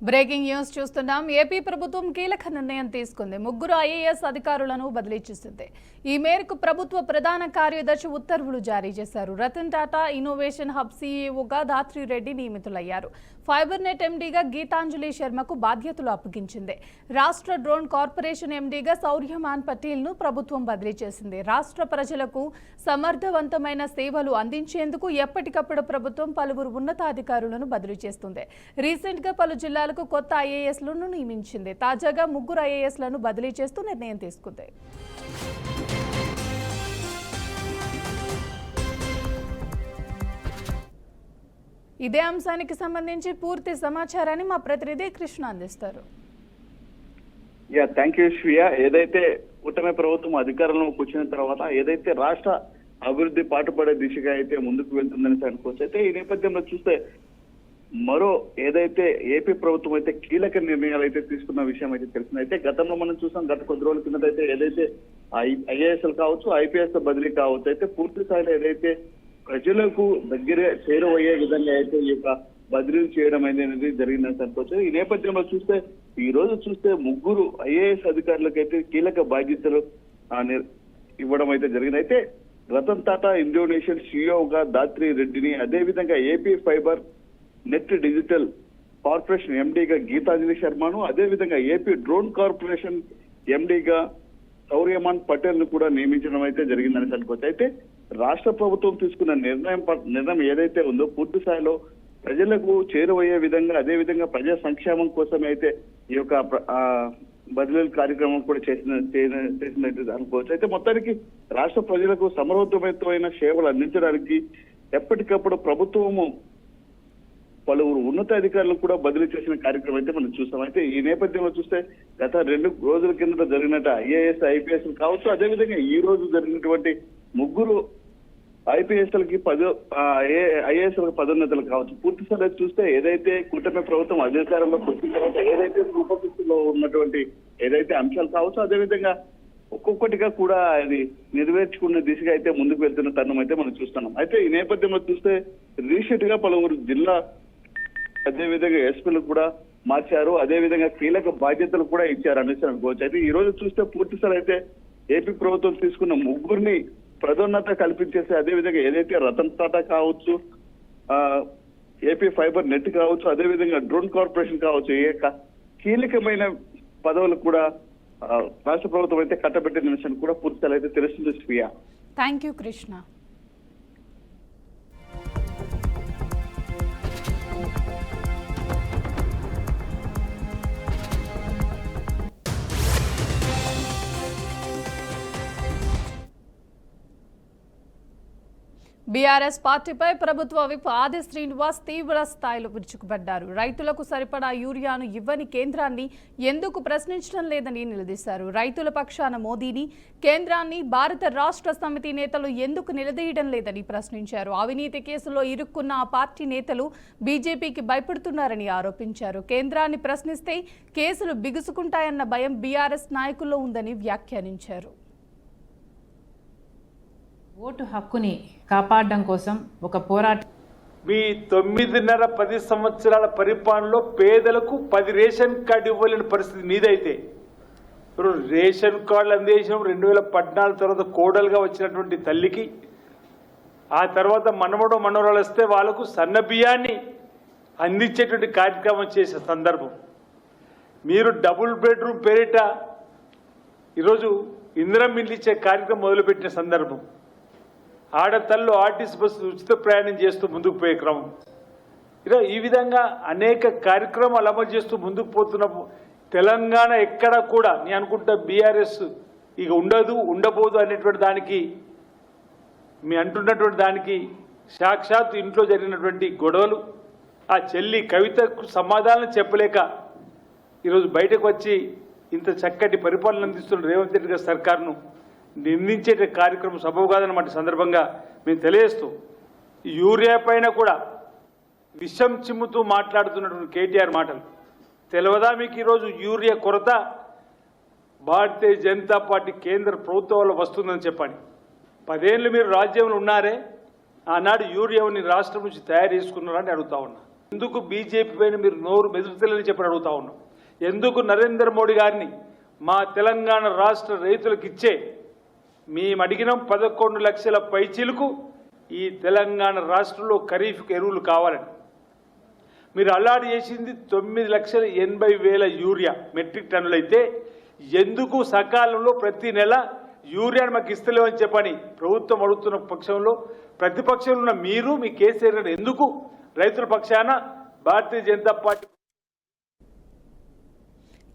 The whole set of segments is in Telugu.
బ్రేకింగ్ న్యూస్ చూస్తున్నాం. ఏపీ ప్రభుత్వం కీలక నిర్ణయం తీసుకుంది. ముగ్గురు ఐఏఎస్ అధికారులను బదిలీ చేసింది. ఈ మేరకు ప్రభుత్వ ప్రధాన కార్యదర్శి ఉత్తర్వులు జారీ చేశారు. రతన్ టాటా ఇన్నోవేషన్ హబ్ సీఈఓగా ధాత్రి రెడ్డి నియమితులయ్యారు. ఫైబర్ నెట్ ఎండీగా గీతాంజలి శర్మకు బాధ్యతలు అప్పగించింది. రాష్ట్ర డ్రోన్ కార్పొరేషన్ ఎండీగా సౌర్యమాన్ పటేల్ ను ప్రభుత్వం బదిలీ చేసింది. రాష్ట్ర ప్రజలకు సమర్థవంతమైన సేవలు అందించేందుకు ఎప్పటికప్పుడు ప్రభుత్వం పలువురు ఉన్నతాధికారులను బదిలీ చేస్తుంది. రీసెంట్ గా పలు జిల్లాలకు కొత్త ఐఏఎస్లను నియమించింది. తాజాగా ముగ్గురు ఐఏఎస్లను బదిలీ చేస్తూ నిర్ణయం తీసుకుంది. ఇదే అంశానికి సంబంధించి పూర్తి సమాచారాన్ని మా ప్రతినిధి కృష్ణ అందిస్తారు. Thank you Shriya. ఏదైతే కూటమి ప్రభుత్వం అధికారంలోకి వచ్చిన తర్వాత ఏదైతే రాష్ట్ర అభివృద్ధి పాటుపడే దిశగా అయితే ముందుకు వెళ్తుందని అనుకోవచ్చు. అయితే ఈ నేపథ్యంలో చూస్తే మరో ఏదైతే ఏపీ ప్రభుత్వం అయితే కీలక నిర్ణయాలు అయితే తీసుకున్న విషయం అయితే తెలిసింది. అయితే గతంలో మనం చూసాం, గత కొద్ది రోజుల కిందటైతే ఏదైతే ఐఏఎస్లు కావచ్చు, ఐపీఎస్ బదిలీ కావచ్చు, అయితే పూర్తి స్థాయిలో ఏదైతే ప్రజలకు దగ్గర చేరువయ్యే విధంగా అయితే ఈ యొక్క బదిలీలు చేయడం అనేది జరిగిందని అనుకోవచ్చు. ఈ నేపథ్యంలో చూస్తే ఈ రోజు చూస్తే ముగ్గురు ఐఏఎస్ అధికారులకు అయితే కీలక బాధ్యతలు ఇవ్వడం అయితే జరిగింది. అయితే రతన్ టాటా ఇండోనేషియన్ సీఈఓగా ధాత్రి రెడ్డిని, అదేవిధంగా AP fibre net digital corporation ఎండీగా గీతాంజలి శర్మను, అదేవిధంగా ఏపీ డ్రోన్ కార్పొరేషన్ ఎండీగా సౌర్యమాన్ పటేల్ ను కూడా నియమించడం అయితే జరిగిందని అనుకోవచ్చు. అయితే రాష్ట్ర ప్రభుత్వం తీసుకున్న నిర్ణయం ఏదైతే ఉందో పూర్తి స్థాయిలో ప్రజలకు చేరువయ్యే విధంగా, అదేవిధంగా ప్రజా సంక్షేమం కోసం అయితే ఈ యొక్క బదిలీల కార్యక్రమం కూడా చేసినట్టు అనుకోవచ్చు. అయితే మొత్తానికి రాష్ట్ర ప్రజలకు సమర్థవంతమైన సేవలు అందించడానికి ఎప్పటికప్పుడు ప్రభుత్వము పలువురు ఉన్నతాధికారులు కూడా బదిలీ చేసిన కార్యక్రమం అయితే మనం చూస్తాం. అయితే ఈ నేపథ్యంలో చూస్తే గత 2 రోజుల కిందట జరిగినట్టు ఐఏఎస్ ఐపీఎస్ కావచ్చు, అదేవిధంగా ఈ రోజు జరిగినటువంటి ముగ్గురు ఐపీఎస్లకి ఐఏఎస్లకు పదోన్నతులు కావచ్చు. పూర్తి స్థాయిలో చూస్తే ఏదైతే కూటమి ప్రభుత్వం అధికారంలో వచ్చిన తర్వాత ఏదైతే రూపకృతిలో ఉన్నటువంటి ఏదైతే అంశాలు కావచ్చు, అదేవిధంగా ఒక్కొక్కటిగా కూడా అది నెరవేర్చుకున్న దిశగా అయితే ముందుకు వెళ్తున్న తరుణం అయితే మనం చూస్తున్నాం. అయితే ఈ నేపథ్యంలో చూస్తే రీసెంట్ గా పలువురు జిల్లా అదేవిధంగా ఎస్పీలు కూడా మార్చారు, అదేవిధంగా కీలక బాధ్యతలు కూడా ఇచ్చారు అనేసి అనుకోవచ్చు. అయితే ఈ రోజు చూస్తే పూర్తి స్థాయి అయితే ఏపీ ప్రభుత్వం తీసుకున్న ముగ్గురిని పదోన్నత కల్పించేసి, అదేవిధంగా ఏదైతే రతన్ టాటా కావచ్చు, ఏపీ ఫైబర్ నెట్ కావచ్చు, అదేవిధంగా డ్రోన్ కార్పొరేషన్ కావచ్చు, ఏ కీలకమైన పదవులు కూడా రాష్ట్ర ప్రభుత్వం అయితే కట్టబెట్టిన విషయం కూడా పూర్తి స్థాయి అయితే తెలుస్తుంది. Shriya, thank you Krishna. BRS పార్టీపై ప్రభుత్వ విప్ ఆది శ్రీనివాస్ తీవ్ర స్థాయిలో విరుచుకుపడ్డారు. రైతులకు సరిపడా యూరియాను ఇవ్వని కేంద్రాన్ని ఎందుకు ప్రశ్నించడం లేదని నిలదీశారు. రైతుల పక్షాన మోదీని, కేంద్రాన్ని భారత రాష్ట్ర సమితి నేతలు ఎందుకు నిలదీయడం లేదని ప్రశ్నించారు. అవినీతి కేసులో ఇరుక్కున్న ఆ పార్టీ నేతలు బీజేపీకి భయపడుతున్నారని ఆరోపించారు. కేంద్రాన్ని ప్రశ్నిస్తే కేసులు బిగుసుకుంటాయన్న భయం బీఆర్ఎస్ నాయకుల్లో ఉందని వ్యాఖ్యానించారు. ఓటు హక్కుని కాపాడడం కోసం ఒక పోరాటం. మీ 9.5-10 సంవత్సరాల పరిపాలనలో పేదలకు 10 రేషన్ కార్డు ఇవ్వలేని పరిస్థితి మీదైతే, ఇప్పుడు రేషన్ కార్డులు అందేశం 2014 తర్వాత కోడలుగా వచ్చినటువంటి తల్లికి, ఆ తర్వాత మనవరాలు వస్తే వాళ్ళకు సన్న బియ్యాన్ని అందించేటువంటి కార్యక్రమం చేసే సందర్భం. మీరు డబుల్ బెడ్రూమ్ పేరిట ఈరోజు ఇందిరమ్మ ఇల్లు ఇచ్చే కార్యక్రమం మొదలుపెట్టిన సందర్భం. ఆడతల్లు ఆర్టీసీ బస్సు ఉచిత ప్రయాణం చేస్తూ ముందుకు పోయే క్రమం. ఇలా ఈ విధంగా అనేక కార్యక్రమాలు అమలు చేస్తూ ముందుకు పోతున్న తెలంగాణ ఎక్కడ కూడా నేను అనుకుంటా బీఆర్ఎస్ ఇక ఉండబోదు అనేటువంటి దానికి, మీ అంటున్నటువంటి దానికి సాక్షాత్ ఇంట్లో జరిగినటువంటి గొడవలు, ఆ చెల్లి కవితకు సమాధానం చెప్పలేక ఈరోజు బయటకు వచ్చి ఇంత చక్కటి పరిపాలన అందిస్తున్న రేవంత్ రెడ్డి గారి సర్కారును నిందించే కార్యక్రమం సబబు కాదన్నమాట సందర్భంగా మేము తెలియజేస్తూ, యూరియా పైన కూడా విషం చిమ్ముతూ మాట్లాడుతున్నటువంటి కేటీఆర్ మాటలు తెలియదా మీకు? ఈరోజు యూరియా కొరత భారతీయ జనతా పార్టీ కేంద్ర ప్రభుత్వం వల్ల వస్తుందని చెప్పండి. 10 ఏళ్ళు మీరు రాజ్యంలో ఉన్నారే, ఆనాడు యూరియాని రాష్ట్రం నుంచి తయారు చేసుకున్నారని అడుగుతా ఉన్నా. ఎందుకు బీజేపీ పైన మీరు నోరు మెదుపుతలేని చెప్పి అడుగుతా ఉన్నాం. ఎందుకు నరేంద్ర మోడీ గారిని మా తెలంగాణ రాష్ట్ర రైతులకు ఇచ్చే మేము అడిగినాం 11 లక్షల పైచీలకు ఈ తెలంగాణ రాష్ట్రంలో ఖరీఫ్కి ఎరువులు కావాలని. మీరు అల్లాడి చేసింది 9,80,000 యూరియా మెట్రిక్ టన్నులు అయితే ఎందుకు సకాలంలో ప్రతి నెల యూరియాను మాకు ఇస్తలేమని చెప్పని ప్రభుత్వం అడుగుతున్న పక్షంలో ప్రతిపక్షంలో ఉన్న మీరు మీ కేసీఆర్ గారు ఎందుకు రైతుల పక్షాన భారతీయ జనతా పార్టీ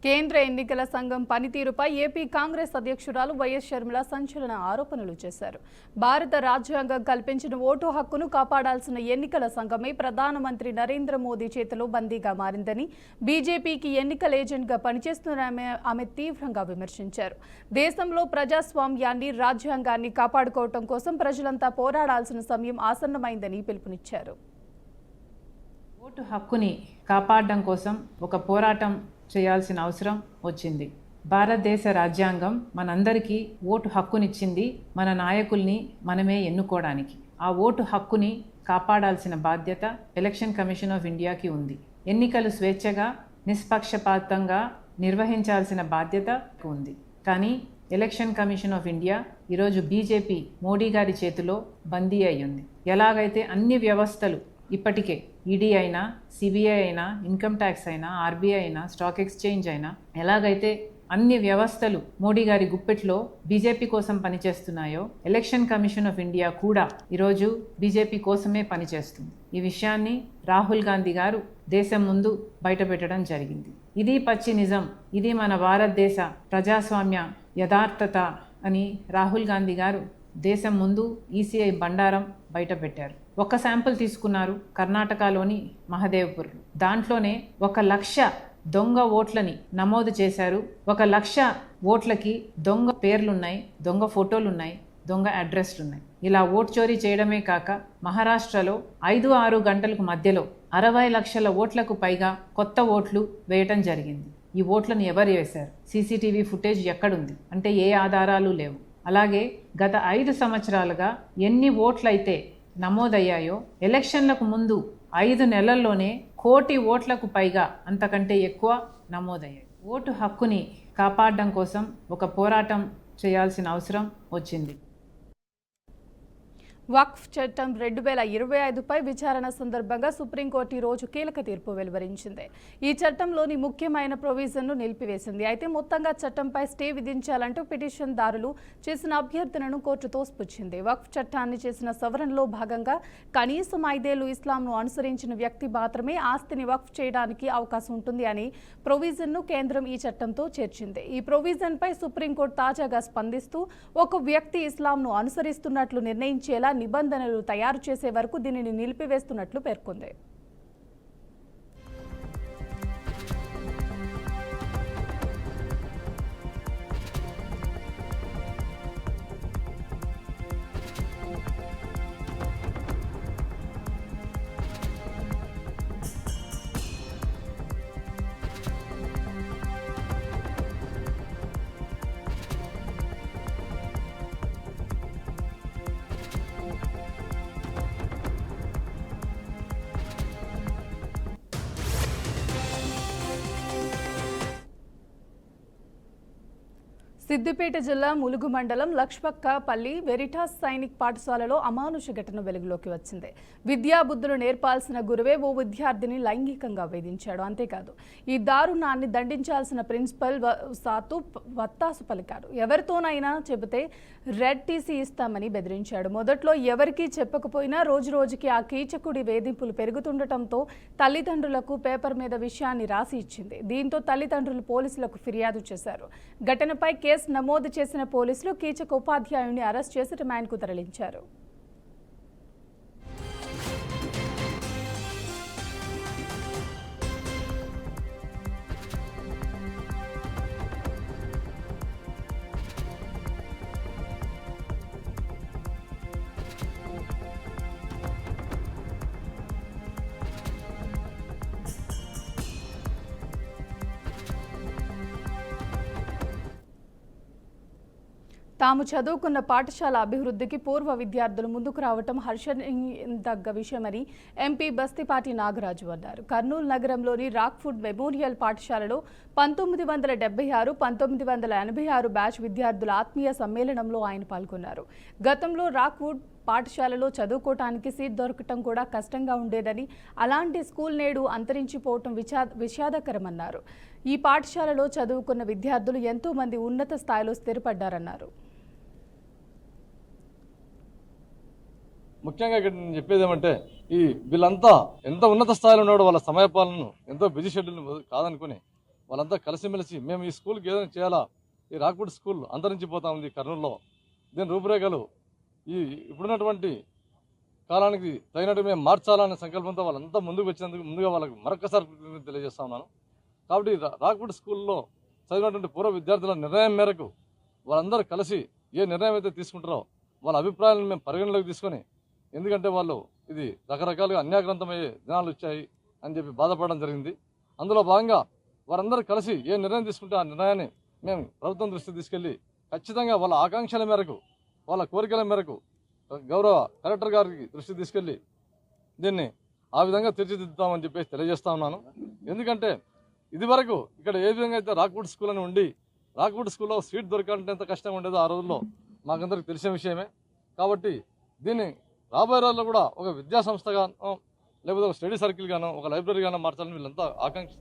కేంద్ర ఎన్నికల సంఘం పనితీరుపై ఏపీ కాంగ్రెస్ అధ్యక్షురాలు వైఎస్ షర్మిల సంచలన ఆరోపణలు చేశారు. భారత రాజ్యాంగం కల్పించిన ఓటు హక్కును కాపాడాల్సిన ఎన్నికల సంఘమే ప్రధానమంత్రి నరేంద్ర మోదీ చేతిలో బందీగా మారిందని, బీజేపీకి ఎన్నికల ఏజెంట్గా పనిచేస్తున్నారని ఆమె తీవ్రంగా విమర్శించారు. దేశంలో ప్రజాస్వామ్యాన్ని, రాజ్యాంగాన్ని కాపాడుకోవడం కోసం ప్రజలంతా పోరాడాల్సిన సమయం ఆసన్నమైందని పిలుపునిచ్చారు. ఓటు హక్కుని కాపాడడం కోసం ఒక పోరాటం చేయాల్సిన అవసరం వచ్చింది. భారతదేశ రాజ్యాంగం మనందరికీ ఓటు హక్కునిచ్చింది, మన నాయకుల్ని మనమే ఎన్నుకోవడానికి. ఆ ఓటు హక్కుని కాపాడాల్సిన బాధ్యత ఎలక్షన్ కమిషన్ ఆఫ్ ఇండియాకి ఉంది. ఎన్నికలు స్వేచ్ఛగా, నిష్పక్షపాతంగా నిర్వహించాల్సిన బాధ్యత ఉంది. కానీ ఎలక్షన్ కమిషన్ ఆఫ్ ఇండియా ఈరోజు బీజేపీ మోడీ గారి చేతిలో బందీ అయ్యింది. ఎలాగైతే అన్ని వ్యవస్థలు ఇప్పటికే ఈడీ అయినా, సిబిఐ అయినా, ఇన్కమ్ ట్యాక్స్ అయినా, ఆర్బీఐ అయినా, స్టాక్ ఎక్స్చేంజ్ అయినా, ఎలాగైతే అన్ని వ్యవస్థలు మోడీ గారి గుప్పెట్లో బీజేపీ కోసం పనిచేస్తున్నాయో, ఎలక్షన్ కమిషన్ ఆఫ్ ఇండియా కూడా ఈరోజు బీజేపీ కోసమే పనిచేస్తుంది. ఈ విషయాన్ని రాహుల్ గాంధీ గారు దేశం ముందు బయటపెట్టడం జరిగింది. ఇది పచ్చి నిజం, ఇది మన భారతదేశ ప్రజాస్వామ్య యథార్థత అని రాహుల్ గాంధీ గారు దేశం ముందు ఈసీఐ బండారం బయటపెట్టారు. ఒక శాంపుల్ తీసుకున్నారు కర్ణాటకలోని మహదేవ్పూర్. దాంట్లోనే 1,00,000 దొంగ ఓట్లని నమోదు చేశారు. 1,00,000 ఓట్లకి దొంగ పేర్లున్నాయి, దొంగ ఫోటోలున్నాయి, దొంగ అడ్రస్లున్నాయి. ఇలా ఓటు చోరీ చేయడమే కాక మహారాష్ట్రలో 5-6 గంటలకు మధ్యలో 60 లక్షల ఓట్లకు పైగా కొత్త ఓట్లు వేయటం జరిగింది. ఈ ఓట్లను ఎవరు వేశారు? సీసీటీవీ ఫుటేజ్ ఎక్కడుంది అంటే ఏ ఆధారాలు లేవు. అలాగే గత 5 సంవత్సరాలుగా ఎన్ని ఓట్లయితే నమోదయ్యాయో ఎలక్షన్లకు ముందు 5 నెలల్లోనే 1 కోటి ఓట్లకు పైగా అంతకంటే ఎక్కువ నమోదయ్యాయి. ఓటు హక్కుని కాపాడడం కోసం ఒక పోరాటం చేయాల్సిన అవసరం వచ్చింది. వక్ఫ్ చట్టం 2025పై విచారణ సందర్భంగా సుప్రీంకోర్టు ఈ రోజు కీలక తీర్పు వెలువరించింది. ఈ చట్టంలోని ముఖ్యమైన ప్రొవిజన్ను నిలిపివేసింది. అయితే మొత్తంగా చట్టంపై స్టే విధించాలంటూ పిటిషన్దారులు చేసిన అభ్యర్థనను కోర్టు తోసిపుచ్చింది. వక్ఫ్ చట్టాన్ని చేసిన సవరణలో భాగంగా కనీసం 5 ఏళ్లు ఇస్లాంను అనుసరించిన వ్యక్తి మాత్రమే ఆస్తిని వక్ఫ్ చేయడానికి అవకాశం ఉంటుంది అని ప్రొవిజన్ను కేంద్రం ఈ చట్టంతో చేర్చింది. ఈ ప్రొవిజన్పై సుప్రీంకోర్టు తాజాగా స్పందిస్తూ ఒక వ్యక్తి ఇస్లాంను అనుసరిస్తున్నట్లు నిర్ణయించేలా నిబంధనలు తయారు చేసే వరకు దీనిని నిలిపివేస్తున్నట్లు పేర్కొంది. సిద్దిపేట జిల్లా ములుగు మండలం లక్ష్మక్కపల్లి వెరిటాస్ సైనిక్ పాఠశాలలో అమానుష ఘటన వెలుగులోకి వచ్చింది. విద్యాబుద్ధులు నేర్పాల్సిన గురువే ఓ విద్యార్థిని లైంగికంగా వేధించాడు. అంతేకాదు ఈ దారుణాన్ని దండించాల్సిన ప్రిన్సిపల్ వత్తాసు పలికాడు. ఎవరితోనైనా చెబితే రెడ్ టీసీ ఇస్తామని బెదిరించాడు. మొదట్లో ఎవరికీ చెప్పకపోయినా రోజురోజుకి ఆ కీచకుడి వేధింపులు పెరుగుతుండటంతో తల్లిదండ్రులకు పేపర్ మీద విషయాన్ని రాసి ఇచ్చింది. దీంతో తల్లిదండ్రులు పోలీసులకు ఫిర్యాదు చేశారు. ఘటనపై కేసు నమోదు చేసిన పోలీసులు కీచక ఉపాధ్యాయుడిని అరెస్ట్ చేసి రిమాండ్కు తరలించారు. తాము చదువుకున్న పాఠశాల అభివృద్ధికి పూర్వ విద్యార్థులు ముందుకు రావటం హర్షించదగ్గ విషయమని ఎంపీ బస్తిపాటి నాగరాజు అన్నారు. కర్నూలు నగరంలోని రాక్ఫుడ్ మెమోరియల్ పాఠశాలలో 1976-1986 బ్యాచ్ విద్యార్థుల ఆత్మీయ సమ్మేళనంలో ఆయన పాల్గొన్నారు. గతంలో రాక్వుడ్ పాఠశాలలో చదువుకోవటానికి సీట్ దొరకటం కూడా కష్టంగా ఉండేదని, అలాంటి స్కూల్ నేడు అంతరించిపోవటం విషాదకరమన్నారు. ఈ పాఠశాలలో చదువుకున్న విద్యార్థులు ఎంతో మంది ఉన్నత స్థాయిలో స్థిరపడ్డారన్నారు. ముఖ్యంగా ఇక్కడ నేను చెప్పేది ఏమంటే, ఈ వీళ్ళంతా ఎంత ఉన్నత స్థాయిలో ఉన్నాడో వాళ్ళ సమయపాలనను ఎంతో బిజీ షెడ్యూల్ కాదనుకుని వాళ్ళంతా కలిసిమెలిసి మేము ఈ స్కూల్కి ఏదైనా చేయాలా, ఈ రాక్వుడ్ స్కూల్ అంతరించిపోతా ఉంది కర్నూలులో, దీని రూపురేఖలు ఈ ఇప్పుడున్నటువంటి కాలానికి తగినట్టు మేము మార్చాలనే సంకల్పంతో వాళ్ళంతా ముందుకు వచ్చినందుకు ముందుగా వాళ్ళకి మరొకసారి తెలియజేస్తా ఉన్నాను. కాబట్టి రాక్వుడ్ స్కూల్లో చదివినటువంటి పూర్వ విద్యార్థుల నిర్ణయం మేరకు వాళ్ళందరూ కలిసి ఏ నిర్ణయం అయితే తీసుకుంటారో వాళ్ళ అభిప్రాయాలను మేము పరిగణలోకి తీసుకొని, ఎందుకంటే వాళ్ళు ఇది రకరకాలుగా అన్యాక్రాంతమయ్యే దినాలు వచ్చాయి అని చెప్పి బాధపడడం జరిగింది. అందులో భాగంగా వారందరూ కలిసి ఏ నిర్ణయం తీసుకుంటే ఆ నిర్ణయాన్ని మేము ప్రభుత్వం దృష్టికి తీసుకెళ్ళి ఖచ్చితంగా వాళ్ళ ఆకాంక్షల మేరకు, వాళ్ళ కోరికల మేరకు గౌరవ కలెక్టర్ గారికి దృష్టికి తీసుకెళ్ళి దీన్ని ఆ విధంగా తీర్చిదిద్దుతామని చెప్పేసి తెలియజేస్తా ఉన్నాను. ఎందుకంటే ఇదివరకు ఇక్కడ ఏ విధంగా అయితే రాక్వుడ్ స్కూల్ అని ఉండి రాక్వుడ్ స్కూల్లో సీట్ దొరకాలంటే ఎంత కష్టంగా ఉండేదో ఆ రోజుల్లో మాకందరికి తెలిసిన విషయమే. కాబట్టి దీన్ని రాబోయే రోజుల్లో కూడా ఒక విద్యా సంస్థగానో లేకపోతే ఒక స్టడీ సర్కిల్ గానో ఒక లైబ్రరీ గానో మార్చాలని వీళ్ళంతా ఆకాంక్ష.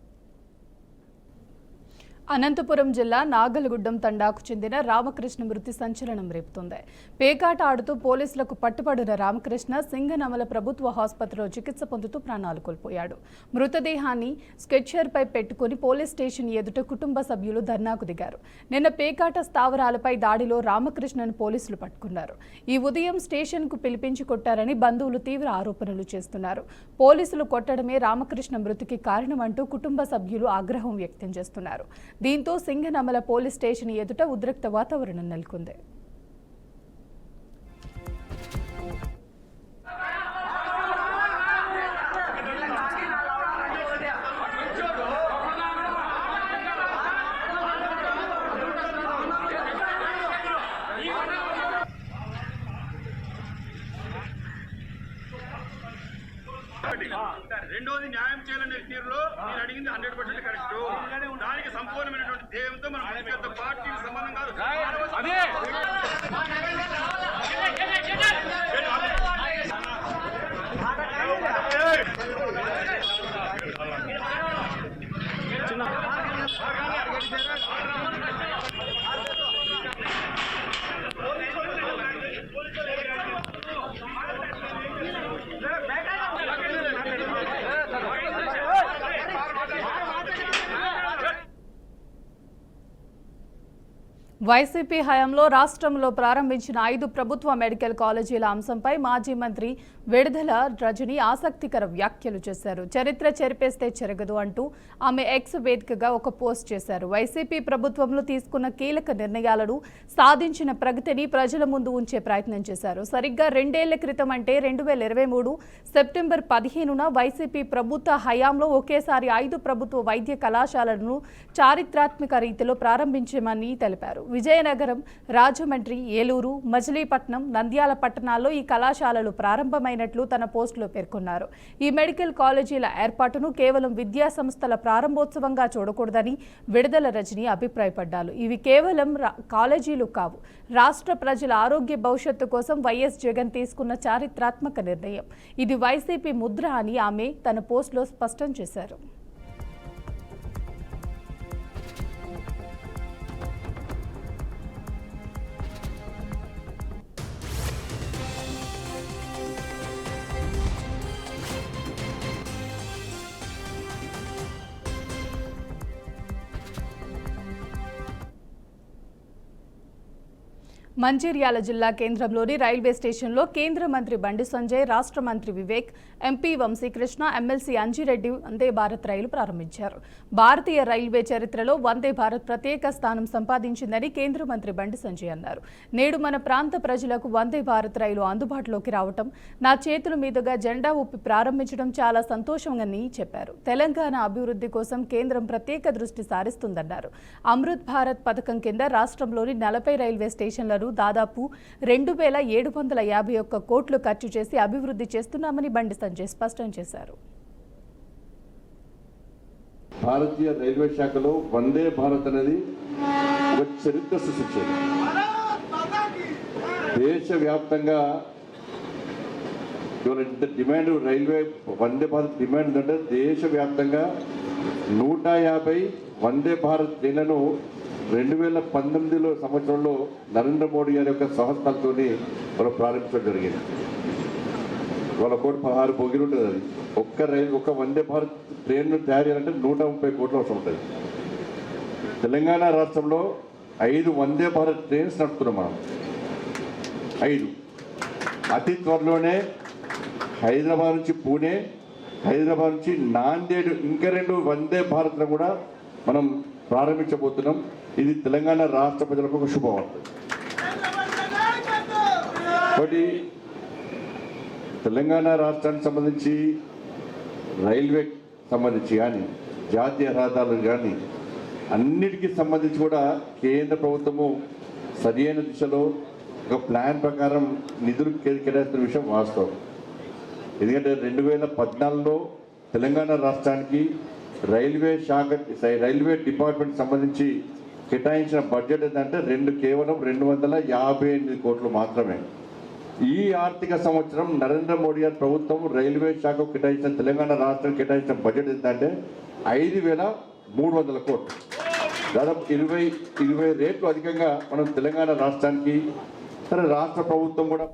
అనంతపురం జిల్లా నాగలగుడ్డం తండాకు చెందిన రామకృష్ణ మృతి సంచలనం రేపుతోంది. పేకాట ఆడుతూ పోలీసులకు పట్టుబడిన రామకృష్ణ సింగనమల ప్రభుత్వ ఆసుపత్రిలో చికిత్స పొందుతూ ప్రాణాలు కోల్పోయాడు. మృతదేహాన్ని స్కెచ్చర్పై పెట్టుకుని పోలీస్ స్టేషన్ ఎదుట కుటుంబ సభ్యులు ధర్నాకు దిగారు. నిన్న పేకాట స్థావరాలపై దాడిలో రామకృష్ణను పోలీసులు పట్టుకున్నారు. ఈ ఉదయం స్టేషన్కు పిలిపించి కొట్టారని బంధువులు తీవ్ర ఆరోపణలు చేస్తున్నారు. పోలీసులు కొట్టడమే రామకృష్ణ మృతికి కారణమంటూ కుటుంబ సభ్యులు ఆగ్రహం వ్యక్తం చేస్తున్నారు. దీంతో సింగనమల పోలీస్ స్టేషన్ ఎదుట ఉద్రిక్త వాతావరణం నెలకొంది. రెండోది న్యాయం చేయాలనే తీరులో నేను అడిగింది 100% కరెక్ట్. దానికి సంపూర్ణమైనటువంటి ధ్యేయంతో మనం ముందుకెళ్తే పార్టీకి సంబంధం కాదు. వైసీపీ హయాంలో రాష్ట్రంలో ప్రారంభించిన 5 ప్రభుత్వ మెడికల్ కాలేజీల అంశంపై మాజీ మంత్రి విడుదల రజని ఆసక్తికర వ్యాఖ్యలు చేశారు. చరిత్ర చెరిపేస్తే చెరగదు అంటూ ఆమె ఎక్స్ వేదికగా ఒక పోస్ట్ చేశారు. వైసీపీ ప్రభుత్వంలో తీసుకున్న కీలక నిర్ణయాలను, సాధించిన ప్రగతిని ప్రజల ముందు ఉంచే ప్రయత్నం చేశారు. సరిగ్గా 2 ఏళ్ల క్రితం అంటే 2023 సెప్టెంబర్ 15న వైసీపీ ప్రభుత్వ హయాంలో ఒకేసారి 5 ప్రభుత్వ వైద్య కళాశాలలను చారిత్రాత్మక రీతిలో ప్రారంభించామని తెలిపారు. విజయనగరం, రాజమండ్రి, ఏలూరు, మచిలీపట్నం, నంద్యాల పట్టణాల్లో ఈ కళాశాలలు ప్రారంభమైనట్లు తన పోస్టులో పేర్కొన్నారు. ఈ మెడికల్ కాలేజీల ఏర్పాటును కేవలం విద్యా సంస్థల ప్రారంభోత్సవంగా చూడకూడదని విడుదల రజని అభిప్రాయపడ్డారు. ఇవి కేవలం కాలేజీలు కావు, రాష్ట్ర ప్రజల ఆరోగ్య భవిష్యత్తు కోసం వైఎస్ జగన్ తీసుకున్న చారిత్రాత్మక నిర్ణయం. ఇది వైసీపీ ముద్ర అని ఆమె తన పోస్టులో స్పష్టం చేశారు. మంచిర్యాల జిల్లా కేంద్రంలోని రైల్వే స్టేషన్లో కేంద్ర మంత్రి బండి సంజయ్, రాష్ట్ర మంత్రి వివేక్, ఎంపీ వంశీకృష్ణ, ఎమ్మెల్సీ అంజిరెడ్డి వందే భారత్ రైలు ప్రారంభించారు. భారతీయ రైల్వే చరిత్రలో వందే భారత్ ప్రత్యేక స్థానం సంపాదించిందని కేంద్ర మంత్రి బండి సంజయ్ అన్నారు. నేడు మన ప్రాంత ప్రజలకు వందే భారత్ రైలు అందుబాటులోకి రావటం, నా చేతుల మీదుగా జెండా ఊపి ప్రారంభించడం చాలా సంతోషంగాని చెప్పారు. తెలంగాణ అభివృద్ధి కోసం కేంద్రం ప్రత్యేక దృష్టి సారిస్తుందన్నారు. అమృత్ భారత్ పథకం కింద రాష్ట్రంలోని 40 రైల్వే స్టేషన్లను దాదాపు 2,751 కోట్లు ఖర్చు చేసి అభివృద్ధి చేస్తున్నామని బండి సంజయ్ స్పష్టం చేశారు. భారతీయ రైల్వే శాఖలో వందే భారత్ అనేది ఒక చరిత్ర సృష్టించేది. దేశవ్యాప్తంగా ఇంత demand railway Vande Bharat demand అంటే దేశవ్యాప్తంగా 150 వందే భారత్ ట్రైన్లను 2019 సంవత్సరంలో నరేంద్ర మోడీ గారి యొక్క సంస్థలతో మనం ప్రారంభించడం జరిగింది. వాళ్ళ 116 బోగీలు ఉంటుంది. అది ఒక్క వందే భారత్ ట్రైన్ను తయారు చేయాలంటే 130 కోట్ల అవసరం ఉంటుంది. తెలంగాణ రాష్ట్రంలో 5 వందే భారత్ ట్రైన్స్ నడుపుతున్నాం మనం. 5 అతి త్వరలోనే హైదరాబాద్ నుంచి పూణే, హైదరాబాద్ నుంచి నాందేడ్ ఇంకా 2 వందే భారత్ను కూడా మనం ప్రారంభించబోతున్నాం. ఇది తెలంగాణ రాష్ట్ర ప్రజలకు ఒక శుభవార్త. కాబట్టి తెలంగాణ రాష్ట్రానికి సంబంధించి రైల్వే సంబంధించి కానీ జాతీయ రహదారులు కానీ అన్నిటికీ సంబంధించి కూడా కేంద్ర ప్రభుత్వము సరైన దిశలో ఒక ప్లాన్ ప్రకారం నిధులు కేటాయిస్తున్న విషయం వాస్తవం. ఎందుకంటే 2014లో తెలంగాణ రాష్ట్రానికి రైల్వే డిపార్ట్మెంట్ సంబంధించి కేటాయించిన బడ్జెట్ ఏంటంటే కేవలం 258 కోట్లు మాత్రమే. ఈ ఆర్థిక సంవత్సరం నరేంద్ర మోడీ గారి ప్రభుత్వం రైల్వే శాఖకు కేటాయించిన తెలంగాణ రాష్ట్రానికి కేటాయించిన బడ్జెట్ ఏంటంటే 5,300 కోట్లు. దాదాపు 20 రేట్లు అధికంగా మనం తెలంగాణ రాష్ట్రానికి రాష్ట్ర ప్రభుత్వం కూడా